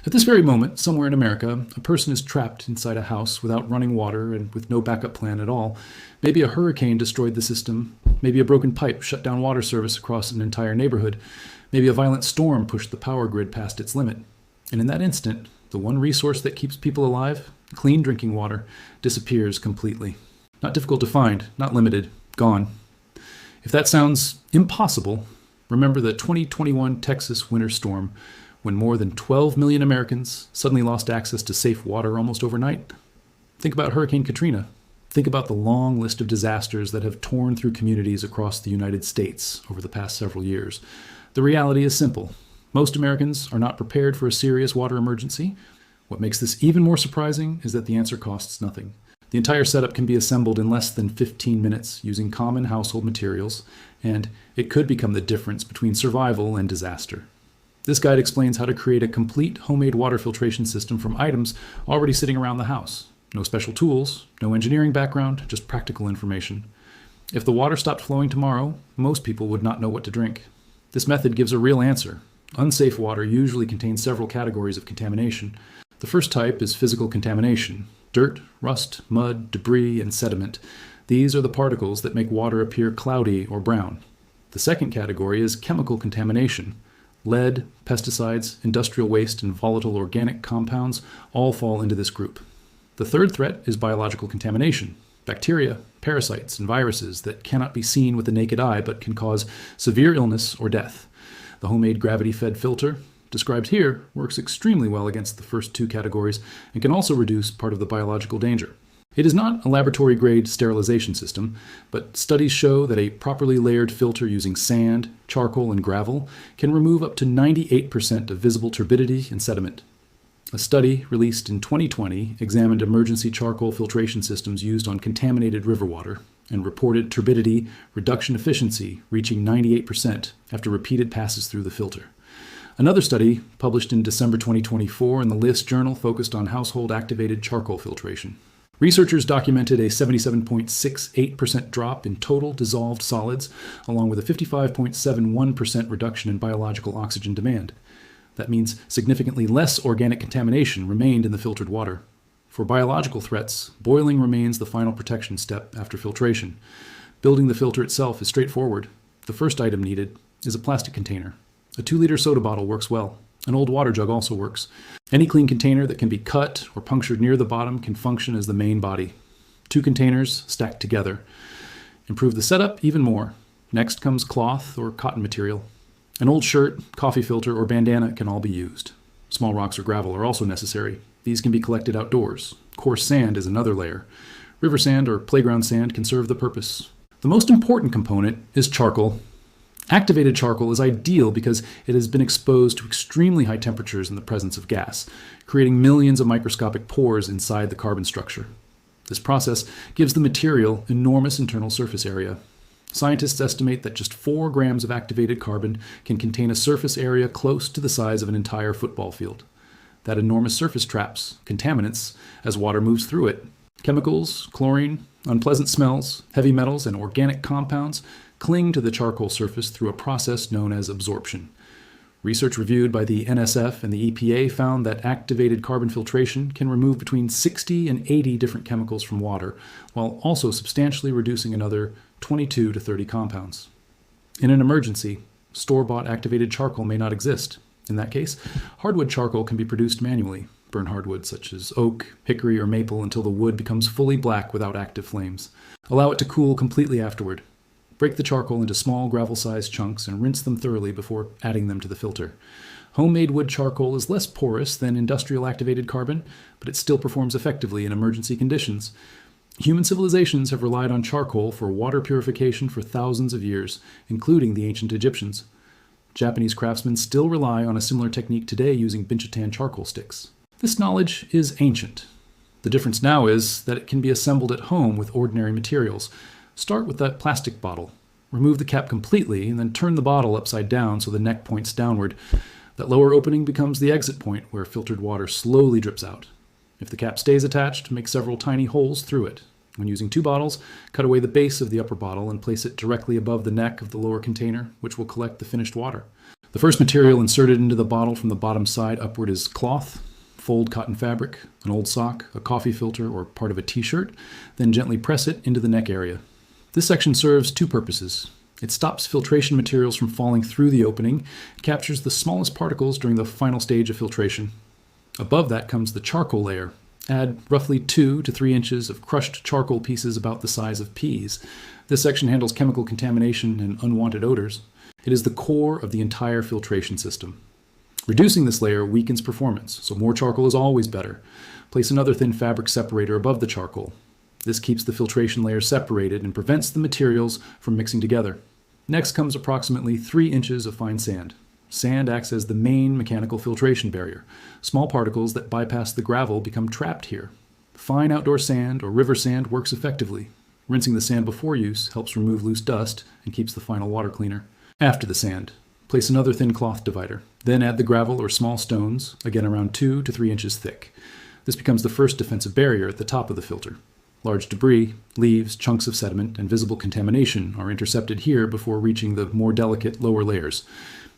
At this very moment, somewhere in America, a person is trapped inside a house without running water and with no backup plan at all. Maybe a hurricane destroyed the system. Maybe a broken pipe shut down water service across an entire neighborhood. Maybe a violent storm pushed the power grid past its limit. And in that instant, the one resource that keeps people alive, clean drinking water, disappears completely. Not difficult to find, not limited, gone. If that sounds impossible, remember the 2021 Texas winter storm, when more than 12 million Americans suddenly lost access to safe water almost overnight. Think about Hurricane Katrina. Think about the long list of disasters that have torn through communities across the United States over the past several years. The reality is simple. Most Americans are not prepared for a serious water emergency. What makes this even more surprising is that the answer costs nothing. The entire setup can be assembled in less than 15 minutes using common household materials, and it could become the difference between survival and disaster. This guide explains how to create a complete homemade water filtration system from items already sitting around the house. No special tools, no engineering background, just practical information. If the water stopped flowing tomorrow, most people would not know what to drink. This method gives a real answer. Unsafe water usually contains several categories of contamination. The first type is physical contamination: dirt, rust, mud, debris, and sediment. These are the particles that make water appear cloudy or brown. The second category is chemical contamination. Lead, pesticides, industrial waste, and volatile organic compounds all fall into this group. The third threat is biological contamination. Bacteria, parasites, and viruses that cannot be seen with the naked eye but can cause severe illness or death. The homemade gravity-fed filter, described here, works extremely well against the first two categories and can also reduce part of the biological danger. It is not a laboratory-grade sterilization system, but studies show that a properly layered filter using sand, charcoal, and gravel can remove up to 98% of visible turbidity and sediment. A study released in 2020 examined emergency charcoal filtration systems used on contaminated river water and reported turbidity reduction efficiency reaching 98% after repeated passes through the filter. Another study, published in December 2024 in the List Journal, focused on household activated charcoal filtration. Researchers documented a 77.68% drop in total dissolved solids, along with a 55.71% reduction in biological oxygen demand. That means significantly less organic contamination remained in the filtered water. For biological threats, boiling remains the final protection step after filtration. Building the filter itself is straightforward. The first item needed is a plastic container. A 2-liter soda bottle works well. An old water jug also works. Any clean container that can be cut or punctured near the bottom can function as the main body. 2 containers stacked together. Improve the setup even more. Next comes cloth or cotton material. An old shirt, coffee filter, or bandana can all be used. Small rocks or gravel are also necessary. These can be collected outdoors. Coarse sand is another layer. River sand or playground sand can serve the purpose. The most important component is charcoal. Activated charcoal is ideal because it has been exposed to extremely high temperatures in the presence of gas, creating millions of microscopic pores inside the carbon structure. This process gives the material enormous internal surface area. Scientists estimate that just 4 grams of activated carbon can contain a surface area close to the size of an entire football field. That enormous surface traps contaminants as water moves through it. Chemicals, chlorine, unpleasant smells, heavy metals, and organic compounds cling to the charcoal surface through a process known as absorption. Research reviewed by the NSF and the EPA found that activated carbon filtration can remove between 60 and 80 different chemicals from water, while also substantially reducing another 22 to 30 compounds. In an emergency, store-bought activated charcoal may not exist. In that case, hardwood charcoal can be produced manually. Burn hardwood such as oak, hickory, or maple until the wood becomes fully black without active flames. Allow it to cool completely afterward. Break the charcoal into small gravel-sized chunks and rinse them thoroughly before adding them to the filter. Homemade wood charcoal is less porous than industrial activated carbon, but it still performs effectively in emergency conditions. Human civilizations have relied on charcoal for water purification for thousands of years, including the ancient Egyptians. Japanese craftsmen still rely on a similar technique today using Binchotan charcoal sticks. This knowledge is ancient. The difference now is that it can be assembled at home with ordinary materials. Start with that plastic bottle. Remove the cap completely and then turn the bottle upside down so the neck points downward. That lower opening becomes the exit point where filtered water slowly drips out. If the cap stays attached, make several tiny holes through it. When using 2 bottles, cut away the base of the upper bottle and place it directly above the neck of the lower container, which will collect the finished water. The first material inserted into the bottle from the bottom side upward is cloth. Fold cotton fabric, an old sock, a coffee filter, or part of a t-shirt, then gently press it into the neck area. This section serves 2 purposes. It stops filtration materials from falling through the opening, captures the smallest particles during the final stage of filtration. Above that comes the charcoal layer. Add roughly 2 to 3 inches of crushed charcoal pieces about the size of peas. This section handles chemical contamination and unwanted odors. It is the core of the entire filtration system. Reducing this layer weakens performance, so more charcoal is always better. Place another thin fabric separator above the charcoal. This keeps the filtration layer separated and prevents the materials from mixing together. Next comes approximately 3 inches of fine sand. Sand acts as the main mechanical filtration barrier. Small particles that bypass the gravel become trapped here. Fine outdoor sand or river sand works effectively. Rinsing the sand before use helps remove loose dust and keeps the final water cleaner. After the sand, place another thin cloth divider. Then add the gravel or small stones, again around 2 to 3 inches thick. This becomes the first defensive barrier at the top of the filter. Large debris, leaves, chunks of sediment, and visible contamination are intercepted here before reaching the more delicate lower layers.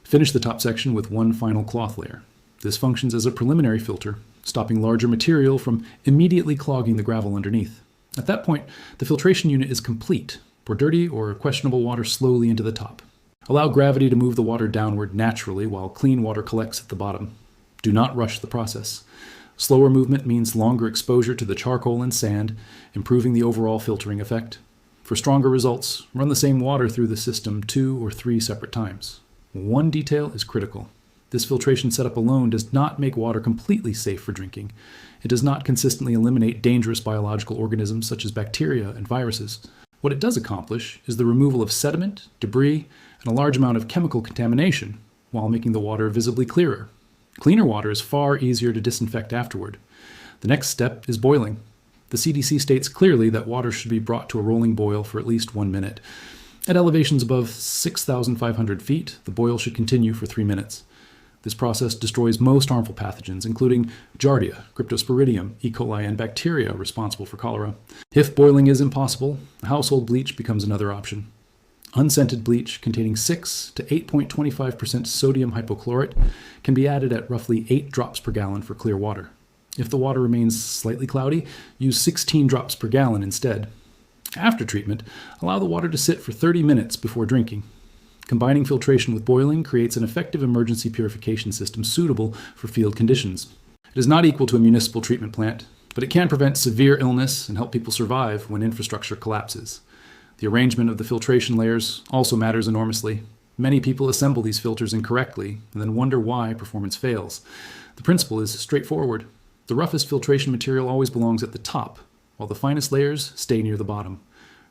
Finish the top section with 1 final cloth layer. This functions as a preliminary filter, stopping larger material from immediately clogging the gravel underneath. At that point, the filtration unit is complete. Pour dirty or questionable water slowly into the top. Allow gravity to move the water downward naturally while clean water collects at the bottom. Do not rush the process. Slower movement means longer exposure to the charcoal and sand, improving the overall filtering effect. For stronger results, run the same water through the system 2 or 3 separate times. One detail is critical. This filtration setup alone does not make water completely safe for drinking. It does not consistently eliminate dangerous biological organisms such as bacteria and viruses. What it does accomplish is the removal of sediment, debris, and a large amount of chemical contamination, while making the water visibly clearer. Cleaner water is far easier to disinfect afterward. The next step is boiling. The CDC states clearly that water should be brought to a rolling boil for at least 1 minute. At elevations above 6,500 feet, the boil should continue for 3 minutes. This process destroys most harmful pathogens, including Giardia, Cryptosporidium, E. coli, and bacteria responsible for cholera. If boiling is impossible, household bleach becomes another option. Unscented bleach containing 6 to 8.25% sodium hypochlorite can be added at roughly 8 drops per gallon for clear water. If the water remains slightly cloudy, use 16 drops per gallon instead. After treatment, allow the water to sit for 30 minutes before drinking. Combining filtration with boiling creates an effective emergency purification system suitable for field conditions. It is not equal to a municipal treatment plant, but it can prevent severe illness and help people survive when infrastructure collapses. The arrangement of the filtration layers also matters enormously. Many people assemble these filters incorrectly and then wonder why performance fails. The principle is straightforward. The roughest filtration material always belongs at the top, while the finest layers stay near the bottom.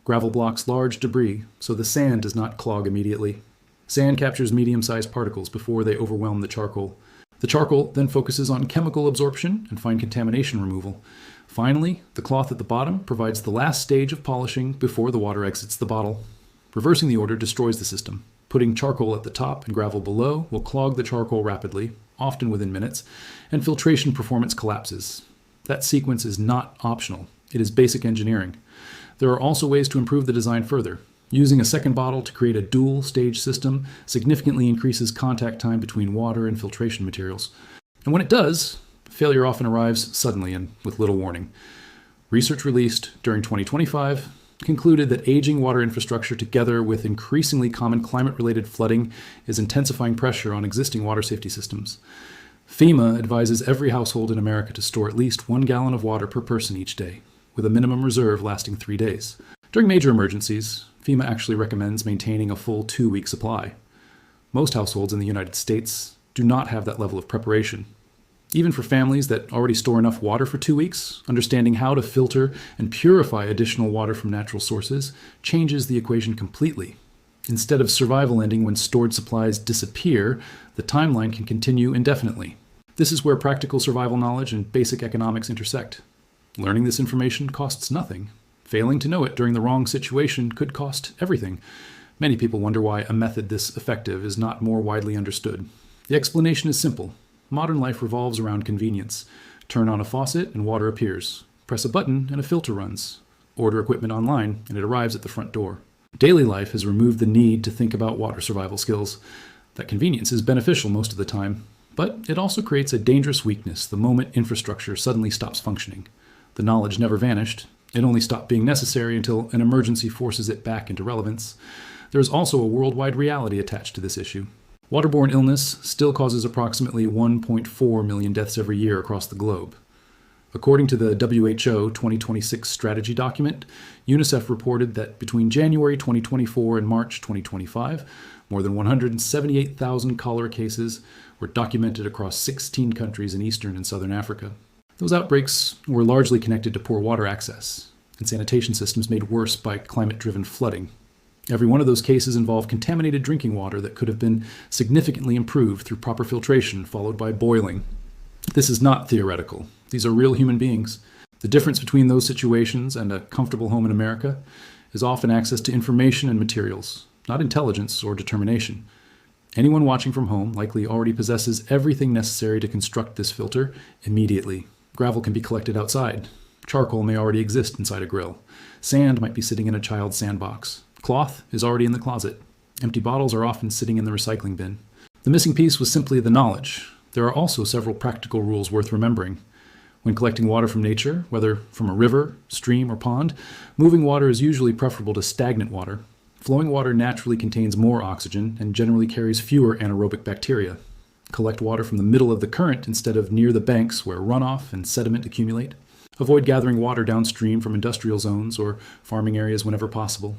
Gravel blocks large debris, so the sand does not clog immediately. Sand captures medium-sized particles before they overwhelm the charcoal. The charcoal then focuses on chemical absorption and fine contamination removal. Finally, the cloth at the bottom provides the last stage of polishing before the water exits the bottle. Reversing the order destroys the system. Putting charcoal at the top and gravel below will clog the charcoal rapidly, often within minutes, and filtration performance collapses. That sequence is not optional. It is basic engineering. There are also ways to improve the design further. Using a second bottle to create a dual-stage system significantly increases contact time between water and filtration materials. And when it does, failure often arrives suddenly and with little warning. Research released during 2025 concluded that aging water infrastructure together with increasingly common climate-related flooding is intensifying pressure on existing water safety systems. FEMA advises every household in America to store at least 1 gallon of water per person each day, with a minimum reserve lasting 3 days. During major emergencies, FEMA actually recommends maintaining a full 2-week supply. Most households in the United States do not have that level of preparation. Even for families that already store enough water for 2 weeks, understanding how to filter and purify additional water from natural sources changes the equation completely. Instead of survival ending when stored supplies disappear, the timeline can continue indefinitely. This is where practical survival knowledge and basic economics intersect. Learning this information costs nothing. Failing to know it during the wrong situation could cost everything. Many people wonder why a method this effective is not more widely understood. The explanation is simple. Modern life revolves around convenience. Turn on a faucet and water appears. Press a button and a filter runs. order equipment online, and it arrives at the front door. Daily life has removed the need to think about water survival skills. That convenience is beneficial most of the time, but it also creates a dangerous weakness the moment infrastructure suddenly stops functioning. The knowledge never vanished. It only stopped being necessary until an emergency forces it back into relevance. There is also a worldwide reality attached to this issue. Waterborne illness still causes approximately 1.4 million deaths every year across the globe. According to the WHO 2026 strategy document, UNICEF reported that between January 2024 and March 2025, more than 178,000 cholera cases were documented across 16 countries in Eastern and Southern Africa. Those outbreaks were largely connected to poor water access and sanitation systems made worse by climate-driven flooding. Every one of those cases involved contaminated drinking water that could have been significantly improved through proper filtration, followed by boiling. This is not theoretical. These are real human beings. The difference between those situations and a comfortable home in America is often access to information and materials, not intelligence or determination. Anyone watching from home likely already possesses everything necessary to construct this filter immediately. Gravel can be collected outside. Charcoal may already exist inside a grill. Sand might be sitting in a child's sandbox. Cloth is already in the closet. Empty bottles are often sitting in the recycling bin. The missing piece was simply the knowledge. There are also several practical rules worth remembering. When collecting water from nature, whether from a river, stream, or pond, moving water is usually preferable to stagnant water. Flowing water naturally contains more oxygen and generally carries fewer anaerobic bacteria. Collect water from the middle of the current instead of near the banks where runoff and sediment accumulate. Avoid gathering water downstream from industrial zones or farming areas whenever possible.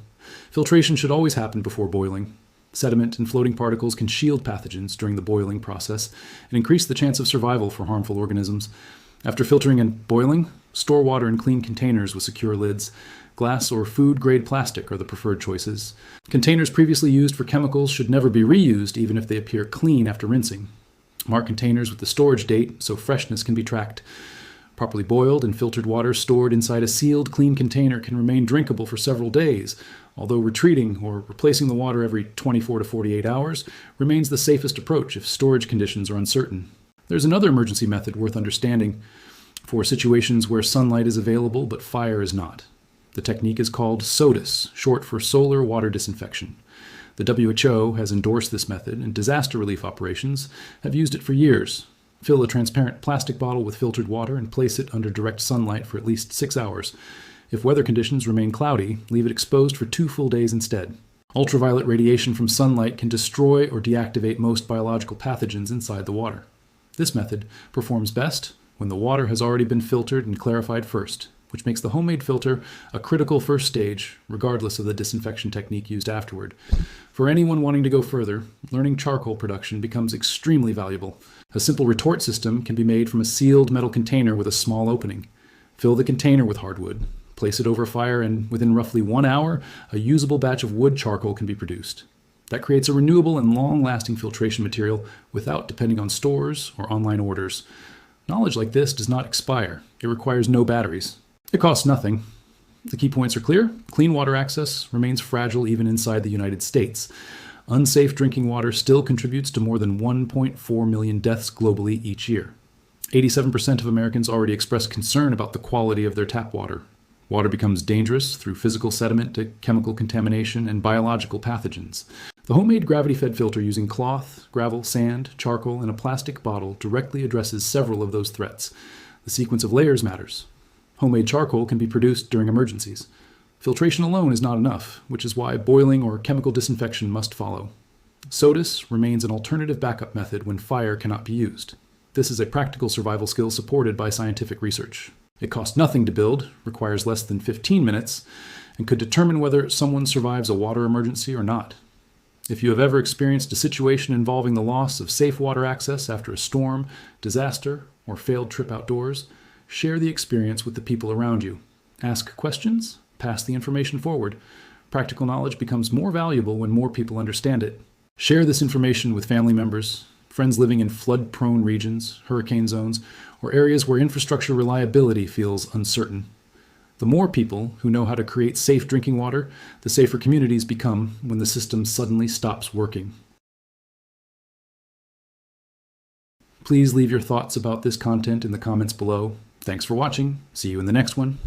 Filtration should always happen before boiling. Sediment and floating particles can shield pathogens during the boiling process and increase the chance of survival for harmful organisms. After filtering and boiling, store water in clean containers with secure lids. Glass or food-grade plastic are the preferred choices. Containers previously used for chemicals should never be reused, even if they appear clean after rinsing. Mark containers with the storage date so freshness can be tracked. Properly boiled and filtered water stored inside a sealed, clean container can remain drinkable for several days, although retreating or replacing the water every 24 to 48 hours remains the safest approach if storage conditions are uncertain. There's another emergency method worth understanding for situations where sunlight is available but fire is not. The technique is called SODIS, short for solar water disinfection. The WHO has endorsed this method, and disaster relief operations have used it for years. Fill a transparent plastic bottle with filtered water and place it under direct sunlight for at least 6 hours. If weather conditions remain cloudy, leave it exposed for 2 full days instead. Ultraviolet radiation from sunlight can destroy or deactivate most biological pathogens inside the water. This method performs best when the water has already been filtered and clarified first, which makes the homemade filter a critical first stage, regardless of the disinfection technique used afterward. For anyone wanting to go further, learning charcoal production becomes extremely valuable. A simple retort system can be made from a sealed metal container with a small opening. Fill the container with hardwood, place it over fire, and within roughly 1 hour, a usable batch of wood charcoal can be produced. That creates a renewable and long-lasting filtration material without depending on stores or online orders. Knowledge like this does not expire. It requires no batteries. It costs nothing. The key points are clear. Clean water access remains fragile even inside the United States. Unsafe drinking water still contributes to more than 1.4 million deaths globally each year. 87% of Americans already express concern about the quality of their tap water. Water becomes dangerous through physical sediment to chemical contamination and biological pathogens. The homemade gravity-fed filter using cloth, gravel, sand, charcoal, and a plastic bottle directly addresses several of those threats. The sequence of layers matters. Homemade charcoal can be produced during emergencies. Filtration alone is not enough, which is why boiling or chemical disinfection must follow. SODIS remains an alternative backup method when fire cannot be used. This is a practical survival skill supported by scientific research. It costs nothing to build, requires less than 15 minutes, and could determine whether someone survives a water emergency or not. If you have ever experienced a situation involving the loss of safe water access after a storm, disaster, or failed trip outdoors, share the experience with the people around you. Ask questions, pass the information forward. Practical knowledge becomes more valuable when more people understand it. Share this information with family members, friends living in flood-prone regions, hurricane zones, or areas where infrastructure reliability feels uncertain. The more people who know how to create safe drinking water, the safer communities become when the system suddenly stops working. Please leave your thoughts about this content in the comments below. Thanks for watching. See you in the next one.